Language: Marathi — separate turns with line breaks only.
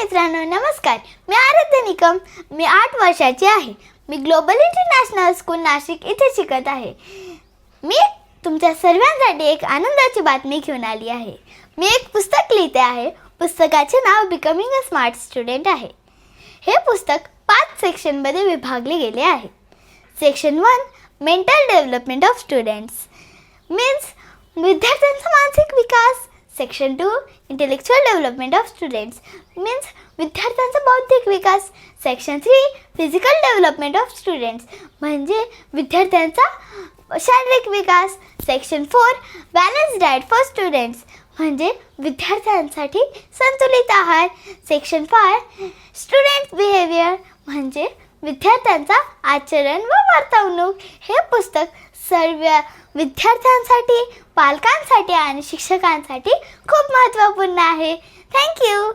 मित्रांनो, नमस्कार. मी आराध्या निकम. मी 8 वर्षाची आहे. मी ग्लोबल इंटरनॅशनल स्कूल नाशिक इथे शिकत आहे. मी तुमच्या सर्वांसाठी एक आनंदाची बातमी घेऊन आली आहे. मी एक पुस्तक लिहिते आहे. पुस्तकाचे नाव बिकमिंग अ स्मार्ट स्टुडंट आहे. हे पुस्तक 5 सेक्शनमध्ये विभागले गेले आहे. Section 1 mental development of students means विद्यार्थ्यांचा मानसिक विकास. Section 2 intellectual development of students means विद्यार्थ्यांचा बौद्धिक विकास. Section 3 physical development of students म्हणजे विद्यार्थ्यांचा शारीरिक विकास. Section 4 balance diet for students म्हणजे विद्यार्थ्यांसाठी संतुलित आहार. सेक्शन 5 स्टुडंट बिहेवियर म्हणजे विद्यार्थ्यांचा आचरण व वर्तवणूक. हे पुस्तक सर्व विद्यार्थ्यांसाठी, पालकांसाठी आणि शिक्षकांसाठी खूप महत्त्वपूर्ण आहे. थँक्यू.